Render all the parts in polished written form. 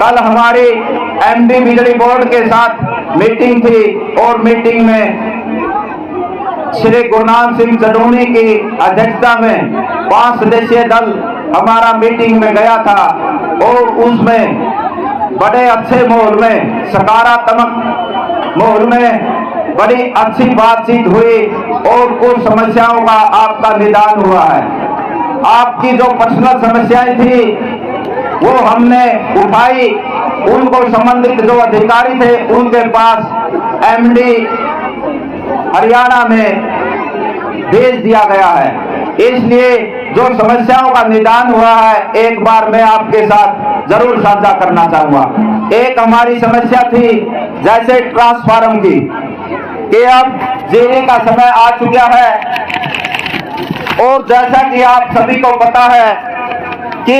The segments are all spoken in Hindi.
कल हमारी एमडी बिजली बोर्ड के साथ मीटिंग थी और मीटिंग में श्री गुरनाम सिंह जडोनी की अध्यक्षता में 5 सदस्यीय दल हमारा मीटिंग में गया था और उसमें बड़े अच्छे माहौल में, सकारात्मक माहौल में बड़ी अच्छी बातचीत हुई और कुछ समस्याओं का आपका निदान हुआ है। आपकी जो पर्सनल समस्याएं थी वो हमने उठाई, उनको संबंधित जो अधिकारी थे उनके पास एमडी हरियाणा में भेज दिया गया है। इसलिए जो समस्याओं का निदान हुआ है एक बार मैं आपके साथ जरूर साझा करना चाहूंगा। एक हमारी समस्या थी जैसे ट्रांसफार्मर की, कि अब जीरी का समय आ चुका है और जैसा कि आप सभी को पता है कि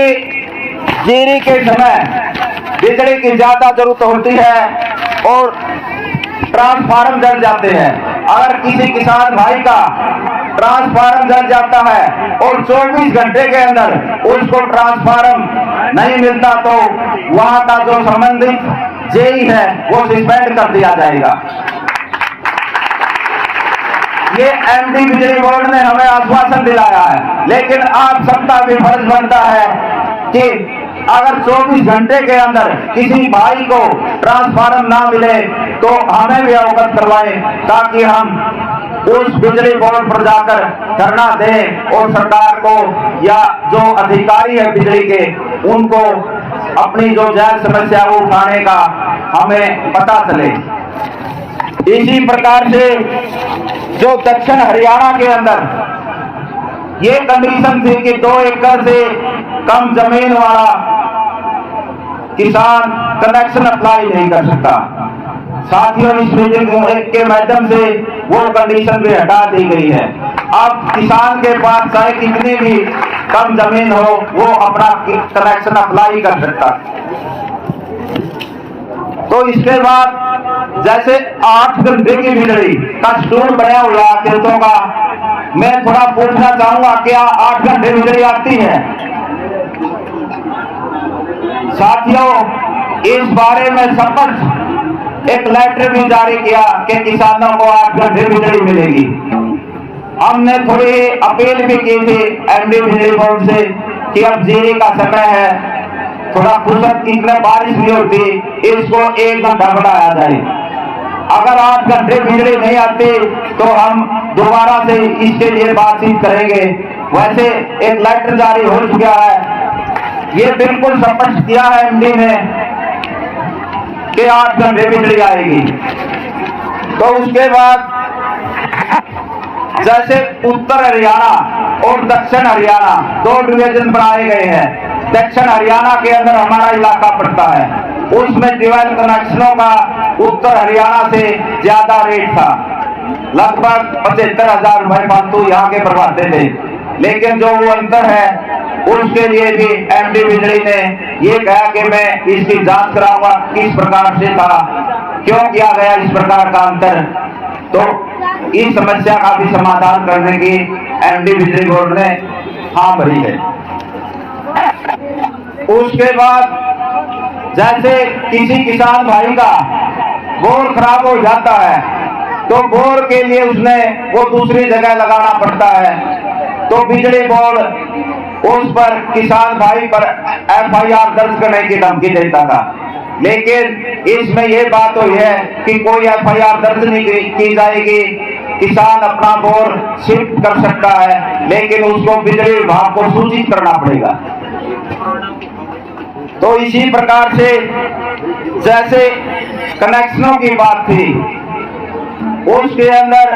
जीरी के समय बिजली की ज्यादा जरूरत होती है और ट्रांसफार्मर जल जाते हैं। अगर किसी किसान भाई का ट्रांसफार्मर जल जाता है और 24 घंटे के अंदर उसको ट्रांसफार्मर नहीं मिलता तो वहां का जो संबंधित जेई है वो सस्पेंड कर दिया जाएगा। ये एमडी बिजली बोर्ड ने हमें आश्वासन दिलाया है, लेकिन आप सबका भी फर्ज बनता है कि अगर 24 घंटे के अंदर किसी भाई को ट्रांसफार्मर ना मिले तो हमें भी अवगत करवाएं, ताकि हम उस बिजली बोर्ड पर जाकर धरना दें और सरकार को या जो अधिकारी है बिजली के उनको अपनी जो जायज समस्या वो उठाने का हमें पता चले। इसी प्रकार से जो दक्षिण हरियाणा के अंदर ये कंडीशन थी कि 2 एकड़ से कम जमीन वाला किसान कनेक्शन अप्लाई नहीं कर सकता। साथियों, इस मीटिंग के माध्यम से वो कंडीशन भी हटा दी गई है। अब किसान के पास चाहे कितनी भी कम जमीन हो वो अपना कनेक्शन अप्लाई कर सकता। तो इसके बाद जैसे 8 घंटे की बिजली का शेड्यूल बनाया हुआ खेतों का, मैं थोड़ा पूछना चाहूंगा क्या 8 घंटे बिजली आती है? साथियों, इस बारे में स्पष्ट एक लेटर भी जारी किया कि किसानों को 8 घंटे बिजली मिलेगी। हमने थोड़ी अपील भी की थी एमडी बिजली बोर्ड से कि अब जीरी का समय है, थोड़ा फुर्सत इतने बारिश नहीं होती, इसको 1 घंटा बढ़ाया जाए। अगर 8 घंटे बिजली नहीं आती तो हम दोबारा से इसके लिए बातचीत करेंगे। वैसे एक लेटर जारी हो चुका है, ये बिल्कुल स्पष्ट किया है एमडी ने कि 8 घंटे बिजली आएगी। तो उसके बाद जैसे उत्तर हरियाणा और दक्षिण हरियाणा 2 डिवीजन बनाए गए हैं। दक्षिण हरियाणा के अंदर हमारा इलाका पड़ता है, उसमें डिवाइस कनेक्शनों का उत्तर हरियाणा से ज्यादा रेट था, लगभग 75,000 रुपए फालतू यहाँ के भरवाते थे। लेकिन जो वो अंतर है उसके लिए भी एमडी बिजली ने ये कहा कि मैं इसकी जांच कराऊंगा किस प्रकार से था, क्यों किया गया इस प्रकार का अंतर। तो इस समस्या का भी समाधान करने की एमडी बिजली बोर्ड ने हाँ भरी है। उसके बाद जैसे किसी किसान भाई का बोर खराब हो जाता है तो बोर के लिए उसने वो दूसरी जगह लगाना पड़ता है, तो बिजली बोर्ड उस पर किसान भाई पर एफआईआर दर्ज करने की धमकी देता था। लेकिन इसमें यह बात हुई है कि कोई एफआईआर दर्ज नहीं की जाएगी, किसान अपना बोर शिफ्ट कर सकता है, लेकिन उसको बिजली विभाग को सूचित करना पड़ेगा। तो इसी प्रकार से जैसे कनेक्शनों की बात थी, उसके अंदर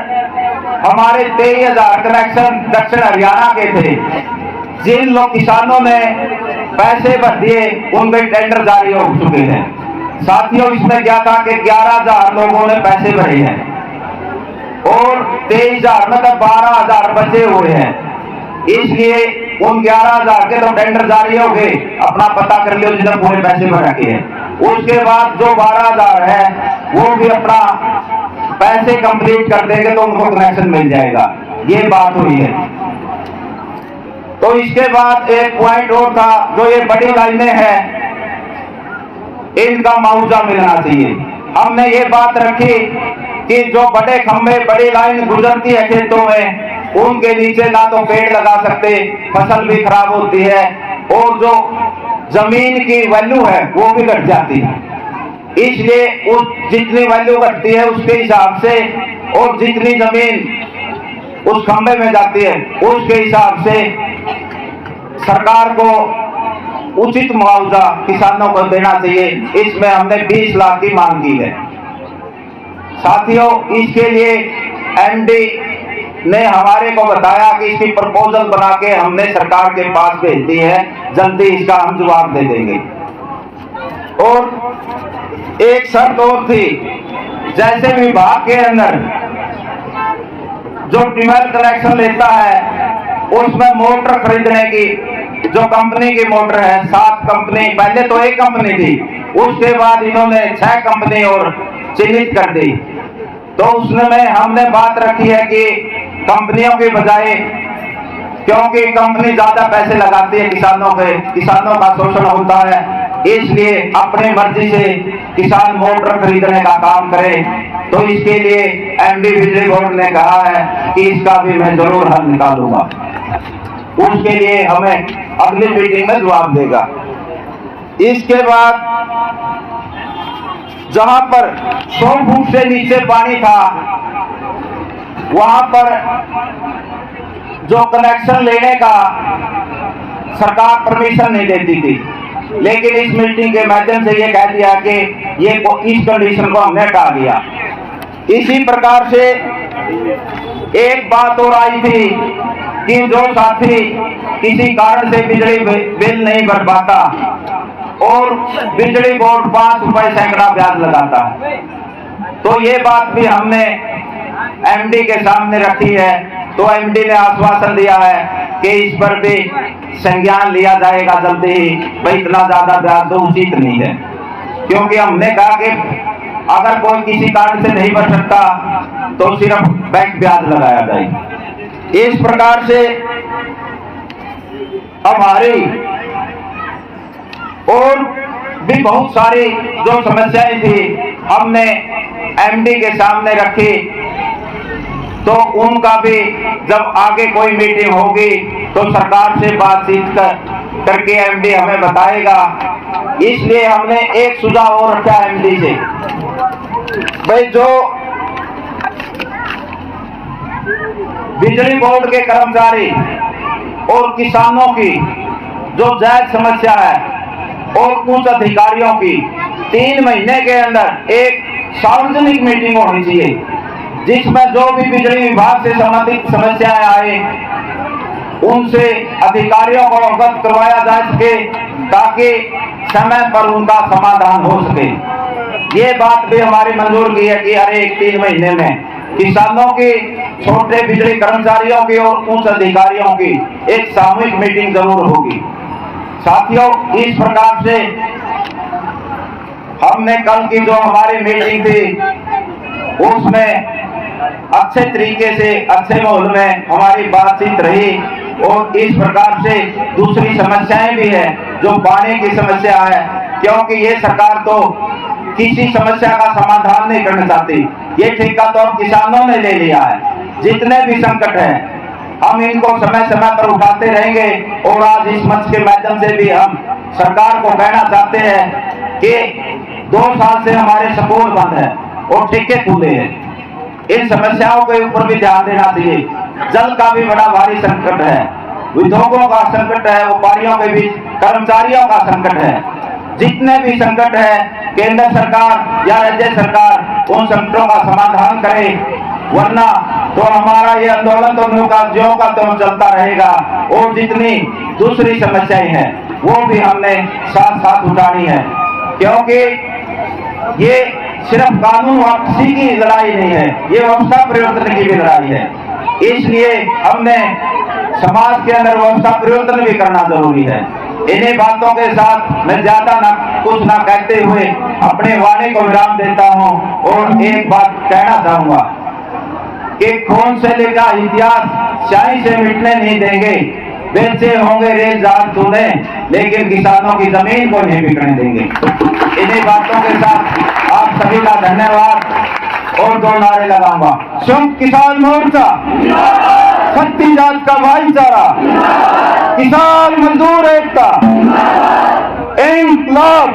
हमारे 23,000 कनेक्शन दक्षिण हरियाणा के थे। जिन लोग किसानों ने पैसे भर दिए उनके टेंडर जारी हो चुके हैं। साथियों, इसमें क्या था कि 11,000 लोगों ने पैसे भरे हैं और 23,000 में तो 12,000 बचे हुए हैं। इसलिए उन 11,000 के तो टेंडर जारी हो गए, अपना पता कर लियो जिन्हें पूरे पैसे भर रखे हैं। उसके बाद जो 12,000 है वो भी अपना पैसे कंप्लीट कर देंगे तो उनको कनेक्शन मिल जाएगा। ये बात हुई है। तो इसके बाद एक पॉइंट और था, जो ये बड़ी लाइनें हैं इनका मुआवजा मिलना चाहिए। हमने ये बात रखी कि जो बड़े खंभे, बड़ी लाइन गुजरती है खेतों में, उनके नीचे ना तो पेड़ लगा सकते, फसल भी खराब होती है और जो जमीन की वैल्यू है वो भी घट जाती है। इसलिए उस जितनी वैल्यू घटती है उसके हिसाब से और जितनी जमीन उस खंभे में जाती है उसके हिसाब से सरकार को उचित मुआवजा किसानों को देना चाहिए। इसमें हमने 20 लाख की मांग की है। साथियों, इसके लिए एमडी ने हमारे को बताया कि इसकी प्रपोजल बना के हमने सरकार के पास भेज दी है, जल्दी इसका हम जवाब दे देंगे। और एक शर्त और थी, जैसे विभाग के अंदर जो ट्यूबवेल कनेक्शन लेता है उसमें मोटर खरीदने की जो कंपनी की मोटर है, 7 कंपनी, पहले तो एक कंपनी थी, उसके बाद इन्होंने 6 कंपनी और चिन्हित कर दी। तो उसमें हमने बात रखी है कि कंपनियों के बजाय, क्योंकि कंपनी ज्यादा पैसे लगाती है किसानों पे, किसानों का शोषण होता है, इसलिए अपनी मर्जी से किसान मोटर खरीदने का काम करे। तो इसके लिए एमडी बिजली बोर्ड ने कहा है कि इसका भी मैं जरूर हल निकालूंगा। उसके लिए हमें अगली मीटिंग में जवाब देगा। इसके बाद जहां पर 100 फुट से नीचे पानी था वहां पर जो कनेक्शन लेने का सरकार परमिशन नहीं देती थी, लेकिन इस मीटिंग के माध्यम से ये कह दिया कि ये इस कंडीशन को हमने हटा दिया। इसी प्रकार से एक बात और आई थी कि जो साथी किसी कारण से बिजली बिल नहीं भर पाता और बिजली बोर्ड 5 रुपए सैकड़ा ब्याज लगाता है, तो ये बात भी हमने एमडी के सामने रखी है। तो एमडी ने आश्वासन दिया है कि इस पर भी संज्ञान लिया जाएगा जल्दी ही। भाई इतना ज्यादा ब्याज तो उचित नहीं है, क्योंकि हमने कहा कि अगर कोई किसी कारण से नहीं भर सकता तो सिर्फ बैंक ब्याज लगाया जाए। इस प्रकार से हमारी और भी बहुत सारी जो समस्याएं थी हमने एमडी के सामने रखी। तो उनका भी जब आगे कोई मीटिंग होगी तो सरकार से बातचीत करके एमडी हमें बताएगा। इसलिए हमने एक सुझाव और रखा एमडी से, भाई जो बिजली बोर्ड के कर्मचारी और किसानों की जो जायज समस्या है और कुछ अधिकारियों की 3 महीने के अंदर एक सार्वजनिक मीटिंग होनी चाहिए, जिसमें जो भी बिजली विभाग से संबंधित समस्याएं आए उनसे अधिकारियों को अवगत करवाया जा सके, ताकि समय पर उनका समाधान हो सके। ये बात भी हमारी मंजूर की है कि हर एक 3 महीने में किसानों की, छोटे बिजली कर्मचारियों की और उच्च अधिकारियों की एक सामूहिक मीटिंग जरूर होगी। साथियों, इस प्रकार से हमने कल की जो हमारी मीटिंग थी उसमें अच्छे तरीके से, अच्छे माहौल में हमारी बातचीत रही। और इस प्रकार से दूसरी समस्याएं भी है, जो पानी की समस्या है, क्योंकि ये सरकार तो किसी समस्या का समाधान नहीं करना चाहती। ये ठेका तो अब किसानों ने ले लिया है। जितने भी संकट है हम इनको समय समय पर उठाते रहेंगे। और आज इस मंच के माध्यम से भी हम सरकार को कहना चाहते हैं कि 2 साल से हमारे स्कूल बंद है और ठेके खुले हैं। इन समस्याओं के ऊपर भी ध्यान देना चाहिए। जल का भी बड़ा भारी संकट है, उद्योगों का संकट है, व्यापारियों के बीच कर्मचारियों का संकट है। जितने भी संकट है केंद्र सरकार या राज्य सरकार उन संकटों का समाधान करे, वरना तो हमारा ये आंदोलन तो ज्यों का त्यों चलता रहेगा। और जितनी दूसरी समस्याएं हैं वो भी हमने साथ साथ उठानी है, क्योंकि ये सिर्फ कानून वापसी की लड़ाई नहीं है, ये व्यवस्था परिवर्तन की भी लड़ाई है। इसलिए हमने समाज के अंदर व्यवस्था परिवर्तन भी करना जरूरी है। इन्हीं बातों के साथ मैं ज्यादा कुछ ना कहते हुए अपने वाणी को विराम देता हूं और एक बात कहना चाहूंगा कि खून से लेकर इतिहास स्याही से मिटने नहीं देंगे। बेचे होंगे रेल जहाज तूने, लेकिन किसानों की जमीन को नहीं बिकने देंगे। इन्हीं बातों के साथ आप सभी का धन्यवाद और दो नारे लगाऊंगा। संयुक्त किसान मोर्चा, शक्ति जात का भाईचारा, किसान मजदूर एकता, इंकलाब।